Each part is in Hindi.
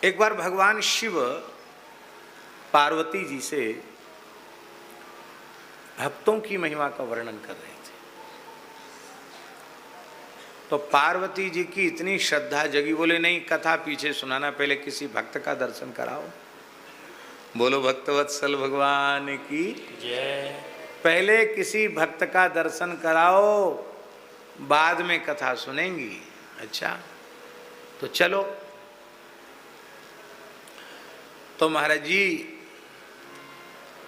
एक बार भगवान शिव पार्वती जी से भक्तों की महिमा का वर्णन कर रहे थे। तो पार्वती जी की इतनी श्रद्धा जगी, बोले नहीं कथा पीछे सुनाना, पहले किसी भक्त का दर्शन कराओ। बोलो भक्तवत्सल भगवान की जय। पहले किसी भक्त का दर्शन कराओ, बाद में कथा सुनेंगी। अच्छा तो चलो। तो महाराज जी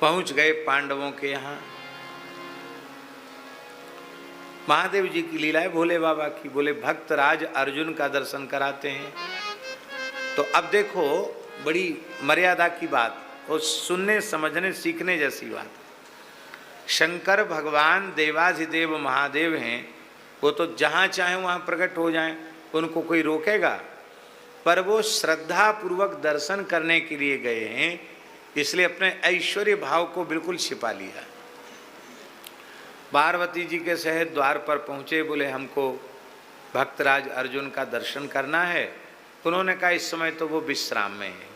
पहुंच गए पांडवों के यहाँ। महादेव जी की लीला है भोले बाबा की। बोले भक्त राज अर्जुन का दर्शन कराते हैं। तो अब देखो बड़ी मर्यादा की बात और सुनने समझने सीखने जैसी बात। शंकर भगवान देवाधिदेव महादेव हैं, वो तो जहाँ चाहे वहाँ प्रकट हो जाएं, उनको कोई रोकेगा? पर वो श्रद्धा पूर्वक दर्शन करने के लिए गए हैं, इसलिए अपने ऐश्वर्य भाव को बिल्कुल छिपा लिया। पार्वती जी के सहित द्वार पर पहुँचे। बोले हमको भक्तराज अर्जुन का दर्शन करना है। उन्होंने कहा इस समय तो वो विश्राम में है।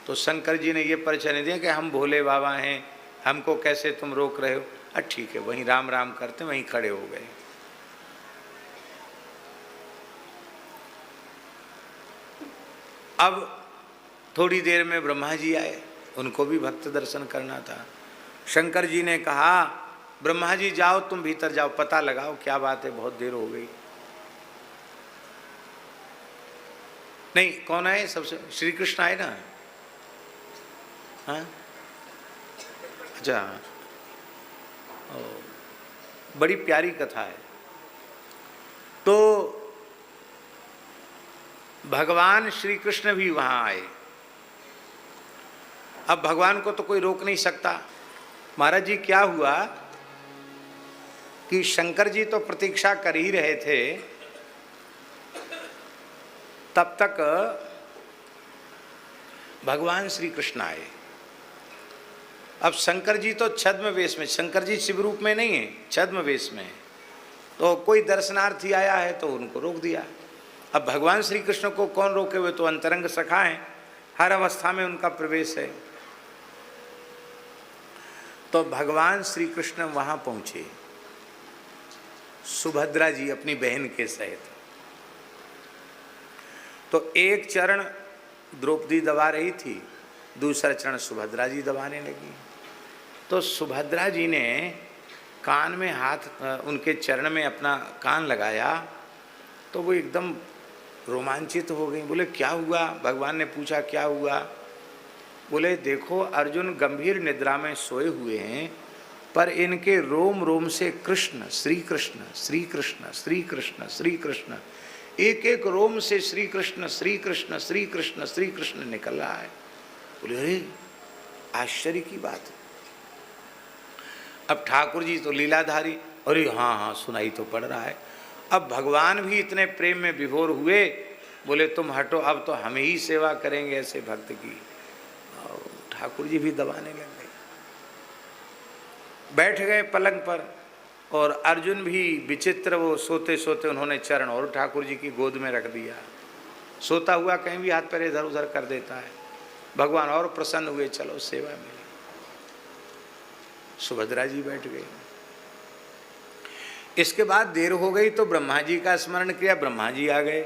तो शंकर जी ने ये परिचय नहीं दिया कि हम भोले बाबा हैं, हमको कैसे तुम रोक रहे हो? ठीक है, वहीं राम राम करते वहीं खड़े हो गए। अब थोड़ी देर में ब्रह्मा जी आए, उनको भी भक्त दर्शन करना था। शंकर जी ने कहा ब्रह्मा जी जाओ, तुम भीतर जाओ, पता लगाओ क्या बात है, बहुत देर हो गई। नहीं, कौन आए? सबसे श्री कृष्ण आए ना? हाँ अच्छा, बड़ी प्यारी कथा है। तो भगवान श्री कृष्ण भी वहां आए। अब भगवान को तो कोई रोक नहीं सकता। महाराज जी क्या हुआ कि शंकर जी तो प्रतीक्षा कर ही रहे थे, तब तक भगवान श्री कृष्ण आए। अब शंकर जी तो छद्म वेश में, शंकर जी शिव रूप में नहीं है, छद्म वेश में है। तो कोई दर्शनार्थी आया है तो उनको रोक दिया। अब भगवान श्री कृष्ण को कौन रोके? हुए तो अंतरंग सखा हैं, हर अवस्था में उनका प्रवेश है। तो भगवान श्री कृष्ण वहां पहुंचे, सुभद्रा जी अपनी बहन के सहित। तो एक चरण द्रौपदी दबा रही थी, दूसरा चरण सुभद्रा जी दबाने लगी। तो सुभद्रा जी ने कान में हाथ, उनके चरण में अपना कान लगाया, तो वो एकदम रोमांचित हो गई। बोले क्या हुआ? भगवान ने पूछा क्या हुआ? बोले देखो अर्जुन गंभीर निद्रा में सोए हुए हैं, पर इनके रोम रोम से कृष्ण श्री कृष्ण श्री कृष्ण श्री कृष्ण श्री कृष्ण, एक एक रोम से श्री कृष्ण श्री कृष्ण श्री कृष्ण श्री कृष्ण निकल रहा है। बोले अरे आश्चर्य की बात है। अब ठाकुर जी तो लीलाधारी, अरे हाँ हाँ सुनाई तो पड़ रहा है। अब भगवान भी इतने प्रेम में विभोर हुए, बोले तुम हटो, अब तो हम ही सेवा करेंगे ऐसे भक्त की। और ठाकुर जी भी दबाने लग गए, बैठ गए पलंग पर। और अर्जुन भी विचित्र, वो सोते सोते उन्होंने चरण और ठाकुर जी की गोद में रख दिया। सोता हुआ कहीं भी हाथ पैर इधर उधर कर देता है। भगवान और प्रसन्न हुए, चलो सेवा मिली। सुभद्रा जी बैठ गई। इसके बाद देर हो गई तो ब्रह्मा जी का स्मरण किया, ब्रह्मा जी आ गए।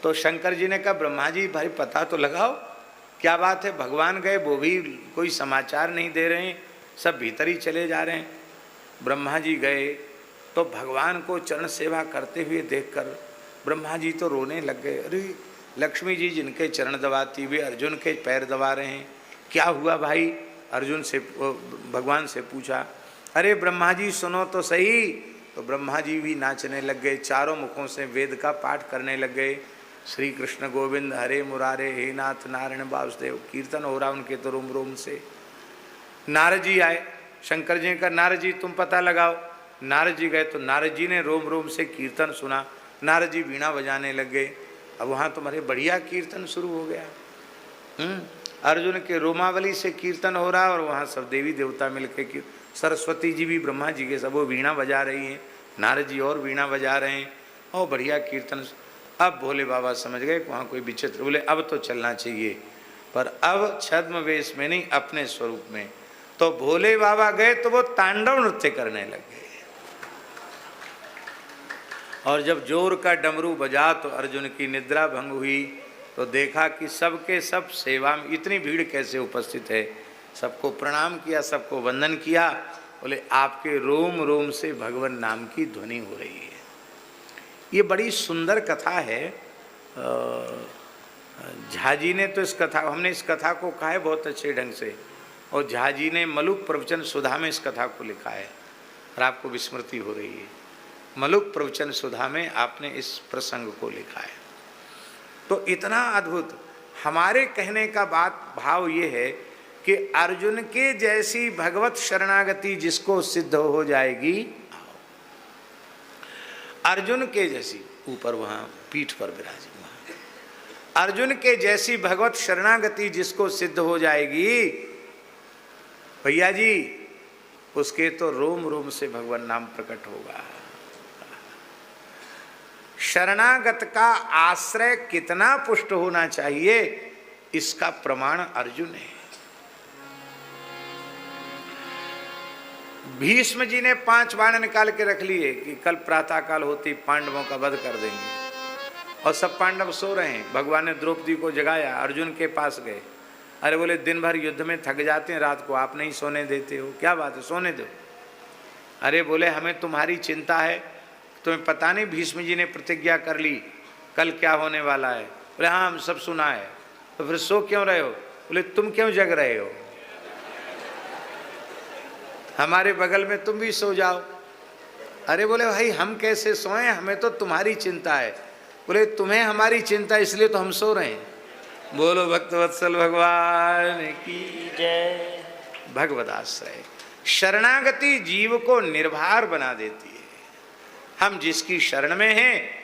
तो शंकर जी ने कहा ब्रह्मा जी भाई पता तो लगाओ क्या बात है। भगवान गए, वो भी कोई समाचार नहीं दे रहे हैं, सब भीतर ही चले जा रहे हैं। ब्रह्मा जी गए तो भगवान को चरण सेवा करते हुए देखकर ब्रह्मा जी तो रोने लग गए। अरे लक्ष्मी जी जिनके चरण दबाती हुए अर्जुन के पैर दबा रहे हैं, क्या हुआ भाई? अर्जुन से भगवान से पूछा। अरे ब्रह्मा जी सुनो तो सही। तो ब्रह्मा जी भी नाचने लग गए, चारों मुखों से वेद का पाठ करने लग गए। श्री कृष्ण गोविंद हरे मुरारे हे नाथ नारायण वासुदेव, कीर्तन हो रहा उनके तो रोम रोम से। नारद जी आए, शंकर जी का नारद जी तुम पता लगाओ। नारद जी गए तो नारद जी ने रोम रोम से कीर्तन सुना। नारद जी वीणा बजाने लग गए। अब वहाँ तुम्हारे बढ़िया कीर्तन शुरू हो गया। अर्जुन के रोमावली से कीर्तन हो रहा और वहाँ सब देवी देवता मिलकर के, सरस्वती जी भी ब्रह्मा जी के सब वो वीणा बजा रही हैं, नारद जी और वीणा बजा रहे हैं और बढ़िया कीर्तन। अब भोले बाबा समझ गए वहाँ कोई विचित्र, बोले अब तो चलना चाहिए, पर अब छद्म वेश में नहीं, अपने स्वरूप में। तो भोले बाबा गए तो वो तांडव नृत्य करने लगे, और जब जोर का डमरू बजा तो अर्जुन की निद्रा भंग हुई। तो देखा कि सबके सब सेवा में, इतनी भीड़ कैसे उपस्थित है, सबको प्रणाम किया, सबको वंदन किया। बोले आपके रोम रोम से भगवान नाम की ध्वनि हो रही है। ये बड़ी सुंदर कथा है। झा जी ने तो इस कथा, हमने इस कथा को कहा है बहुत अच्छे ढंग से, और झा जी ने मलुक प्रवचन सुधा में इस कथा को लिखा है, और आपको विस्मृति हो रही है। मलुक प्रवचन सुधा में आपने इस प्रसंग को लिखा है। तो इतना अद्भुत, हमारे कहने का बात भाव ये है कि अर्जुन के जैसी भगवत शरणागति जिसको सिद्ध हो जाएगी, अर्जुन के जैसी, ऊपर वहां पीठ पर विराजे, अर्जुन के जैसी भगवत शरणागति जिसको सिद्ध हो जाएगी, भैया जी उसके तो रोम रोम से भगवान नाम प्रकट होगा। शरणागत का आश्रय कितना पुष्ट होना चाहिए, इसका प्रमाण अर्जुन है। भीष्म जी ने 5 बाण निकाल के रख लिए कि कल प्रातः काल होती पांडवों का वध कर देंगे, और सब पांडव सो रहे हैं। भगवान ने द्रौपदी को जगाया, अर्जुन के पास गए। अरे बोले दिन भर युद्ध में थक जाते हैं, रात को आप नहीं सोने देते हो, क्या बात है, सोने दो। अरे बोले हमें तुम्हारी चिंता है, तुम्हें पता नहीं भीष्म जी ने प्रतिज्ञा कर ली कल क्या होने वाला है। बोले हाँ हम सब सुना है। तो फिर सो क्यों रहे हो? बोले तुम क्यों जग रहे हो, हमारे बगल में तुम भी सो जाओ। अरे बोले भाई हम कैसे सोएं, हमें तो तुम्हारी चिंता है। बोले तुम्हें हमारी चिंता इसलिए तो हम सो रहे हैं। बोलो भक्तवत्सल भगवान की जय। भगवदाश्रय शरणागति जीव को निर्भर बना देती है। हम जिसकी शरण में हैं